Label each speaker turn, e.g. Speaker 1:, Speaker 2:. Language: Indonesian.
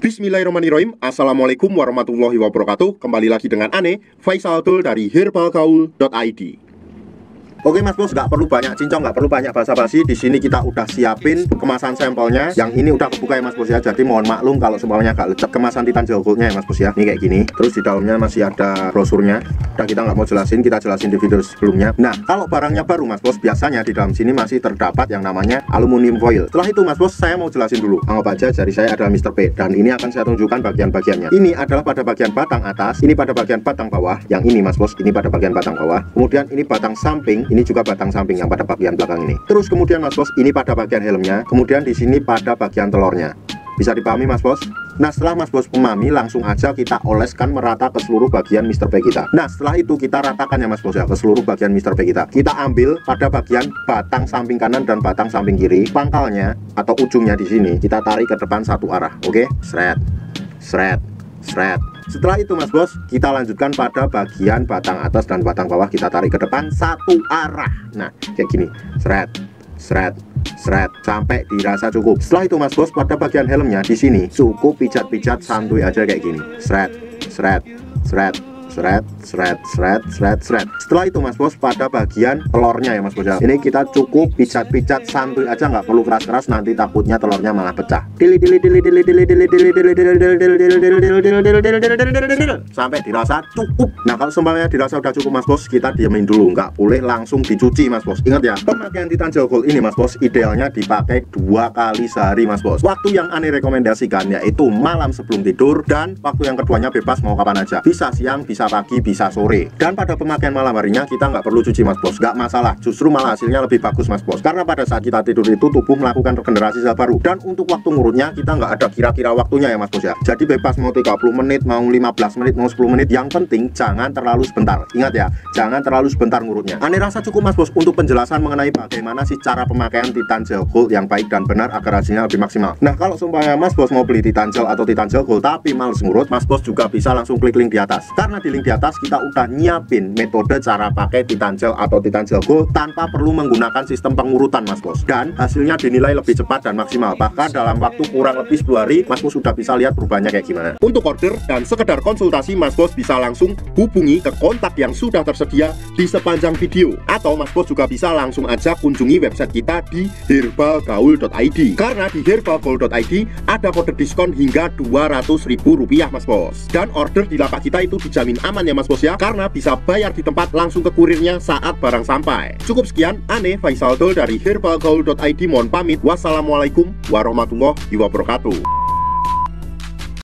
Speaker 1: Bismillahirrahmanirrahim. Assalamualaikum warahmatullahi wabarakatuh. Kembali lagi dengan Ane, Faisal Dul dari herbalgaul.id. Oke Mas Bos, nggak perlu banyak cincong, nggak perlu banyak basa-basi. Di sini kita udah siapin kemasan sampelnya. Yang ini udah kebuka ya Mas Bos ya. Jadi mohon maklum kalau semuanya agak lecek. Kemasan Titan Gel Gold-nya ya Mas Bos ya. Ini kayak gini. Terus di dalamnya masih ada brosurnya. Udah kita nggak mau jelasin, kita jelasin di video sebelumnya. Nah, kalau barangnya baru Mas Bos, biasanya di dalam sini masih terdapat yang namanya aluminium foil. Setelah itu Mas Bos, saya mau jelasin dulu. Anggap aja jari saya adalah Mr. P, dan ini akan saya tunjukkan bagian-bagiannya. Ini adalah pada bagian batang atas, ini pada bagian batang bawah. Yang ini Mas Bos, ini pada bagian batang bawah. Kemudian ini batang samping, ini juga batang samping yang pada bagian belakang ini. Terus kemudian Mas Bos, ini pada bagian helmnya. Kemudian di sini pada bagian telurnya. Bisa dipahami Mas Bos? Nah, setelah Mas Bos memahami, langsung aja kita oleskan merata ke seluruh bagian Mr. P kita. Nah, setelah itu kita ratakan ya Mas Bos ya, ke seluruh bagian Mr. P kita. Kita ambil pada bagian batang samping kanan dan batang samping kiri. Pangkalnya atau ujungnya di sini kita tarik ke depan satu arah. Oke? Sret, sret, sret. Setelah itu Mas Bos, kita lanjutkan pada bagian batang atas dan batang bawah, kita tarik ke depan satu arah. Nah, kayak gini. Sret, sret, sret, sampai dirasa cukup. Setelah itu Mas Bos, pada bagian helmnya di sini cukup pijat-pijat santuy aja kayak gini. Sret, sret, sret, sret, sret, sret, sret, sret. Setelah itu Mas Bos, pada bagian telurnya ya Mas Bos ya, ini kita cukup pijat-pijat santuy aja, nggak perlu keras-keras, nanti takutnya telurnya malah pecah. Dili dili dili dili dili dili dili dili dili sampai dirasa cukup. Nah, kalau seumpamanya dirasa udah cukup Mas Bos, kita diamin dulu, nggak boleh langsung dicuci Mas Bos. Ingat ya, pemakaian Titan Gel Gold ini Mas Bos idealnya dipakai 2 kali sehari Mas Bos. Waktu yang Ane rekomendasikan yaitu malam sebelum tidur, dan waktu yang keduanya bebas mau kapan aja, bisa siang, bisa pagi, bisa sore. Dan pada pemakaian malam harinya kita nggak perlu cuci Mas Bos, nggak masalah, justru malah hasilnya lebih bagus Mas Bos, karena pada saat kita tidur itu tubuh melakukan regenerasi sel baru. Dan untuk waktu ngurutnya kita nggak ada kira-kira waktunya ya Mas Bos ya, jadi bebas mau 30 menit, mau 15 menit, mau 10 menit, yang penting jangan terlalu sebentar. Ingat ya, jangan terlalu sebentar ngurutnya. Ane rasa cukup Mas Bos untuk penjelasan mengenai bagaimana sih cara pemakaian Titan Gel Gold yang baik dan benar agar hasilnya lebih maksimal. Nah, kalau sumpahnya Mas Bos mau beli Titan Gel atau Titan Gel Gold tapi males ngurut, Mas Bos juga bisa langsung klik link di atas, karena di link di atas kita udah nyiapin metode cara pakai Titan Gel atau Titan Gel Gold tanpa perlu menggunakan sistem pengurutan Mas Bos, dan hasilnya dinilai lebih cepat dan maksimal. Bahkan dalam waktu kurang lebih 10 hari Mas Bos sudah bisa lihat perubahannya kayak gimana. Untuk order dan sekedar konsultasi, Mas Bos bisa langsung hubungi ke kontak yang sudah tersedia di sepanjang video, atau Mas Bos juga bisa langsung aja kunjungi website kita di herbalgaul.id, karena di herbalgaul.id ada kode diskon hingga Rp200.000 Mas Bos. Dan order di lapak kita itu dijamin aman ya Mas Bos ya, karena bisa bayar di tempat langsung ke kurirnya saat barang sampai. Cukup sekian, Ane Faisal Dul dari herbalgaul.id mohon pamit. Wassalamualaikum warahmatullahi wabarakatuh.